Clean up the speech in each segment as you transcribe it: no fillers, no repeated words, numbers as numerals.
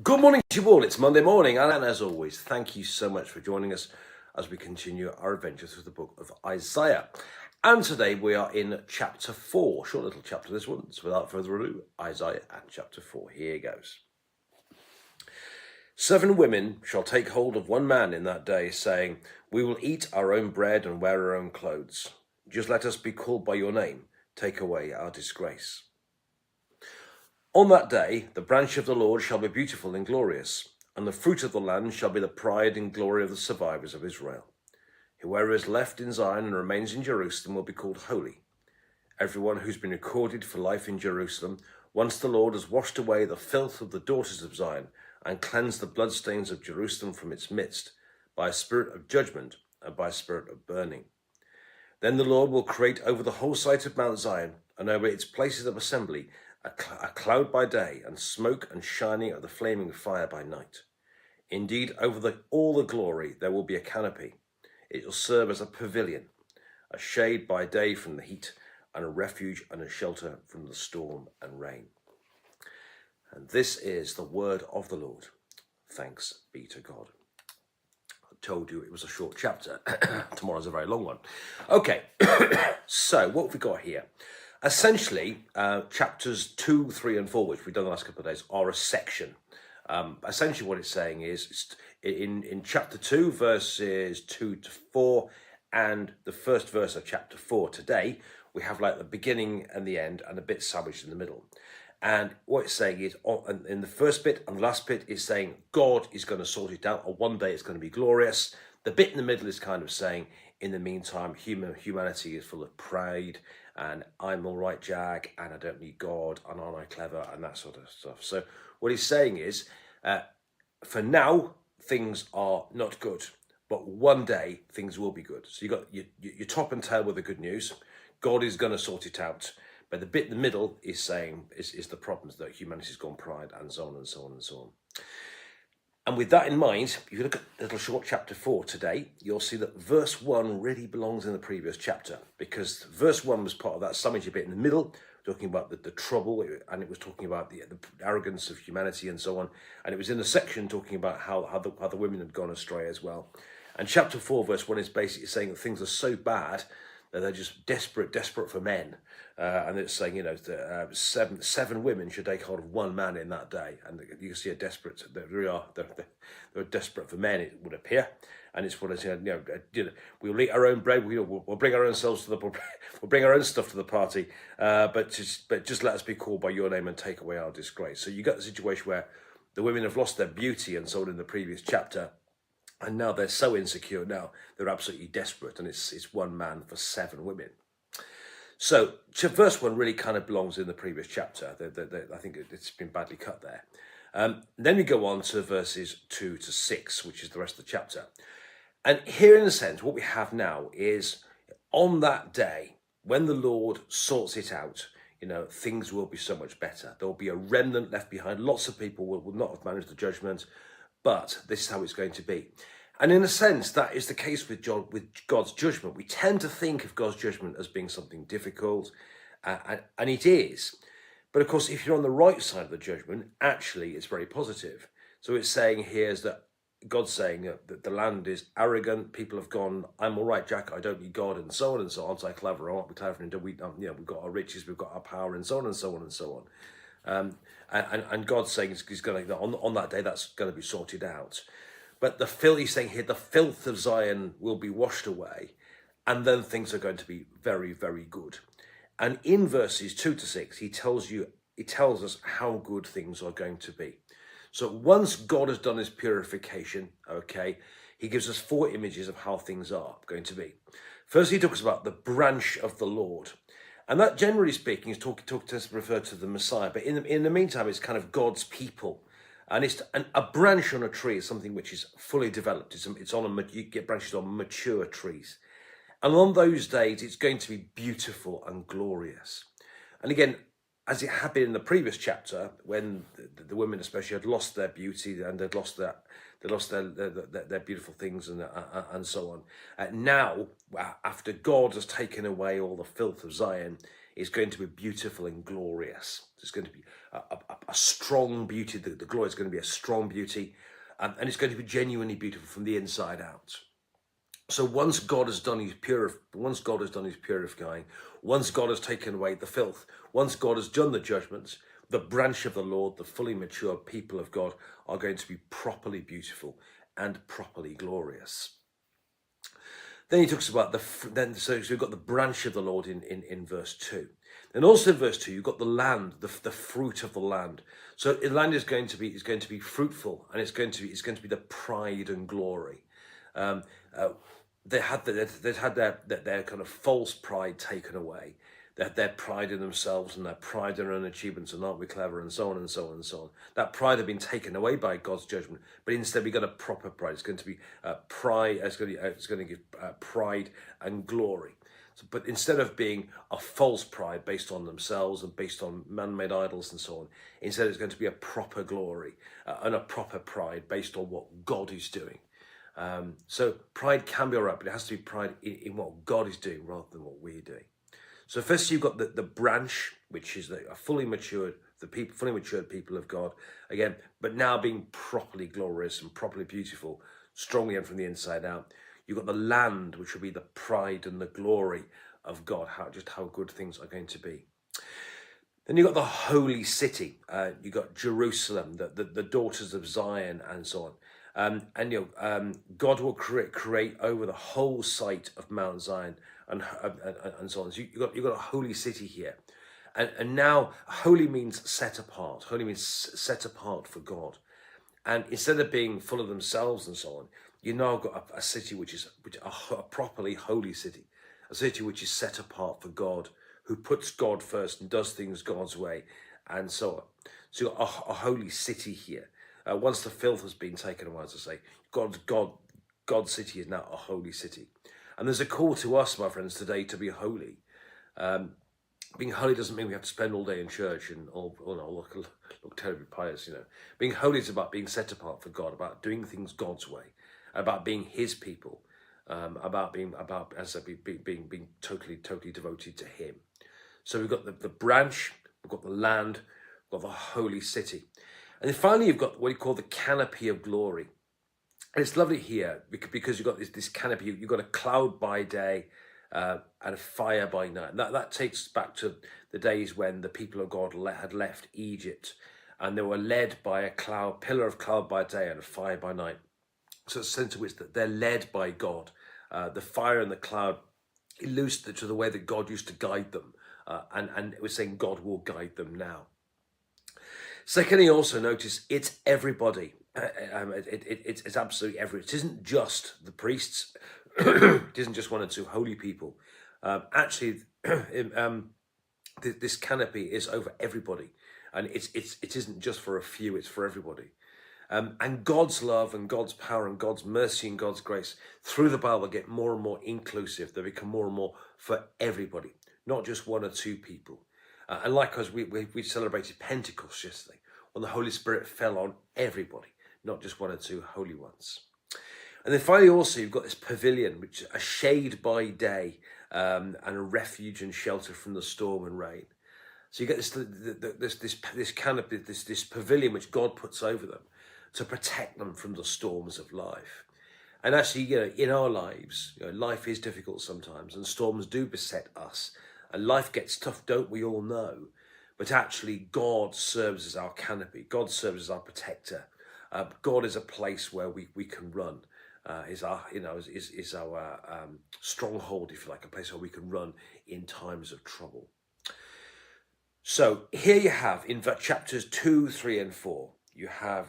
Good morning to you all. It's Monday morning, and as always, thank you so much for joining us as we continue our adventure through the book of Isaiah. And today we are in chapter 4, short little chapter this one. So without further ado, Isaiah and chapter 4. Here goes. 7 women shall take hold of one man in that day, saying, "We will eat our own bread and wear our own clothes. Just let us be called by your name. Take away our disgrace." On that day, the branch of the Lord shall be beautiful and glorious, and the fruit of the land shall be the pride and glory of the survivors of Israel. Whoever is left in Zion and remains in Jerusalem will be called holy. Everyone who's been recorded for life in Jerusalem, once the Lord has washed away the filth of the daughters of Zion and cleansed the bloodstains of Jerusalem from its midst, by a spirit of judgment and by a spirit of burning. Then the Lord will create over the whole site of Mount Zion and over its places of assembly a cloud by day, and smoke and shining of the flaming fire by night. Indeed, over all the glory there will be a canopy. It will serve as a pavilion, a shade by day from the heat, and a refuge and a shelter from the storm and rain. And this is the word of the Lord. Thanks be to God. I told you it was a short chapter. Tomorrow's a very long one. Okay, so what have we got here? Essentially, chapters 2, 3, and 4, which we've done the last couple of days, are a section. Essentially what it's saying is, in chapter 2, verses 2 to 4, and the first verse of chapter 4 today, we have like the beginning and the end, and a bit sandwiched in the middle. And what it's saying is, in the first bit and the last bit, is saying God is going to sort it out, or one day it's going to be glorious. The bit in the middle is kind of saying, in the meantime, humanity is full of pride, and I'm all right, Jack, and I don't need God, and aren't I clever, and that sort of stuff. So what he's saying is, for now, things are not good, but one day things will be good. So you got your top and tail with the good news. God is going to sort it out. But the bit in the middle is saying, is the problems that humanity's gone pride, and so on and so on and so on. And with that in mind, if you look at little short chapter 4 today, you'll see that verse 1 really belongs in the previous chapter, because verse 1 was part of that summary bit in the middle, talking about the trouble, and it was talking about the arrogance of humanity and so on. And it was in the section talking about how the women had gone astray as well. And chapter 4, verse 1 is basically saying that things are so bad that they're just desperate for men. And it's saying, seven women should take hold of one man in that day. And you can see they're desperate for men, it would appear. And it's what it's, we'll eat our own bread, we'll bring our own selves to we'll bring our own stuff to the party, but just let us be called by your name and take away our disgrace. So you got the situation where the women have lost their beauty and so on in the previous chapter. And now they're so insecure now, they're absolutely desperate. And it's one man for 7 women. So verse 1 really kind of belongs in the previous chapter. I think it's been badly cut there. Then we go on to verses 2 to 6, which is the rest of the chapter. And here, in a sense, what we have now is, on that day, when the Lord sorts it out, things will be so much better. There will be a remnant left behind. Lots of people will not have managed the judgment, but this is how it's going to be. And in a sense, that is the case with God's judgment. We tend to think of God's judgment as being something difficult, and it is. But of course, if you're on the right side of the judgment, actually it's very positive. So it's saying here is that God's saying that the land is arrogant. People have gone, I'm all right, Jack, I don't need God, and so on and so on. So clever, I want to be clever, and we've got our riches, we've got our power, and so on and so on and so on. And God's saying he's going to, on that day, that's going to be sorted out. But he's saying here, the filth of Zion will be washed away, and then things are going to be very, very good. And in verses 2 to 6, he tells us how good things are going to be. So once God has done his purification, he gives us 4 images of how things are going to be. First, he talks about the branch of the Lord. And that, generally speaking, is to refer to the Messiah. But in the meantime, it's kind of God's people. And a branch on a tree is something which is fully developed. You get branches on mature trees. And on those days, it's going to be beautiful and glorious. And again, as it had been in the previous chapter, when the women especially had lost their beauty and they'd lost their beautiful things and so on. Now, after God has taken away all the filth of Zion, is going to be beautiful and glorious. It's going to be a strong beauty. The glory is going to be a strong beauty, and it's going to be genuinely beautiful from the inside out. So once God has done his purifying, once God has taken away the filth, once God has done the judgments, the branch of the Lord, the fully mature people of God, are going to be properly beautiful and properly glorious. Then he talks about so we've got the branch of the Lord in verse 2. And also in verse 2, you've got the land, the fruit of the land. So the land is going to be fruitful, and it's going to be the pride and glory. They had their kind of false pride taken away. They had their pride in themselves and their pride in their own achievements, and aren't we clever, and so on and so on and so on. That pride had been taken away by God's judgment, but instead we got a proper pride. It's going to be pride. It's going to give pride and glory. So, but instead of being a false pride based on themselves and based on man-made idols and so on, instead it's going to be a proper glory and a proper pride based on what God is doing. So pride can be all right, but it has to be pride in what God is doing rather than what we're doing. So first you've got the branch, which is a fully matured people of God, again, but now being properly glorious and properly beautiful, strongly and from the inside out. You've got the land, which will be the pride and the glory of God, how good things are going to be. Then you've got the holy city. You've got Jerusalem, the daughters of Zion, and so on. God will create over the whole site of Mount Zion and so on. So you've got a holy city here. And now holy means set apart. Holy means set apart for God. And instead of being full of themselves and so on, you now got a city which is a properly holy city, a city which is set apart for God, who puts God first and does things God's way, and so on. So you've got a holy city here. Once the filth has been taken away, as I say, God's city is now a holy city. And there's a call to us, my friends, today to be holy. Being holy doesn't mean we have to spend all day in church and look terribly pious, Being holy is about being set apart for God, about doing things God's way, about being his people, about being totally devoted to him. So we've got the branch, we've got the land, we've got the holy city. And then finally you've got what you call the canopy of glory. And it's lovely here because you've got this canopy, you've got a cloud by day and a fire by night. And that takes us back to the days when the people of God had left Egypt, and they were led by a pillar of cloud by day and a fire by night. So it's a sense of which that they're led by God. The fire and the cloud alludes to the way that God used to guide them. And it was saying God will guide them now. Secondly, also notice it's everybody. It's absolutely everybody. It isn't just the priests. It isn't just one or two holy people. Actually, this canopy is over everybody, and it isn't just for a few. It's for everybody. And God's love and God's power and God's mercy and God's grace through the Bible get more and more inclusive. They become more and more for everybody, not just one or two people. And likewise, we celebrated Pentecost yesterday, when the Holy Spirit fell on everybody, not just one or two holy ones. And then finally also you've got this pavilion, which is a shade by day and a refuge and shelter from the storm and rain. So you get this canopy, this pavilion which God puts over them to protect them from the storms of life. And actually, in our lives, life is difficult sometimes, and storms do beset us, and life gets tough, don't we all know? But actually, God serves as our canopy. God serves as our protector. God is a place where we can run. Is our stronghold, if you like, a place where we can run in times of trouble. So here you have in chapters 2, 3, and 4. You have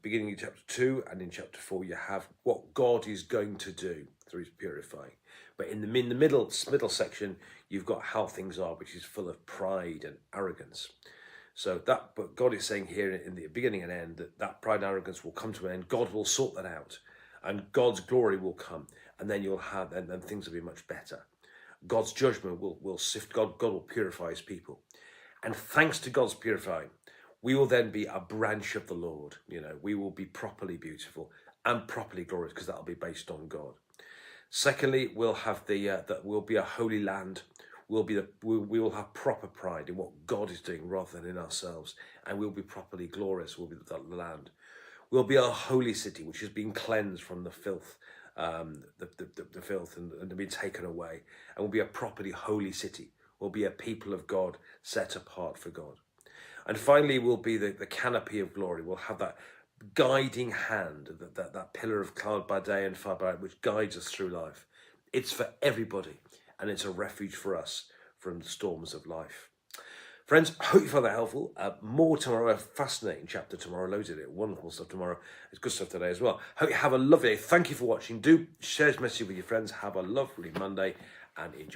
beginning in chapter 2 and in chapter 4, you have what God is going to do through his purifying. But in the middle section, you've got how things are, which is full of pride and arrogance. So but God is saying here in the beginning and end that pride and arrogance will come to an end. God will sort that out, and God's glory will come, and then and things will be much better. God's judgment will sift. God will purify his people, and thanks to God's purifying, we will then be a branch of the Lord. We will be properly beautiful and properly glorious, because that will be based on God. Secondly, we'll have that will be a holy land. we will have proper pride in what God is doing rather than in ourselves, and we'll be properly glorious. We'll be the land. We'll be a holy city, which has been cleansed from the filth, the filth, and been taken away, and we'll be a properly holy city. We'll be a people of God set apart for God. And finally, we'll be the canopy of glory. We'll have that guiding hand, that pillar of cloud by day and fire by night, which guides us through life. It's for everybody, and it's a refuge for us from the storms of life. Friends, I hope you found that helpful. More tomorrow, a fascinating chapter tomorrow, loads of it, wonderful stuff tomorrow. It's good stuff today as well. Hope you have a lovely day. Thank you for watching. Do share this message with your friends. Have a lovely Monday and enjoy.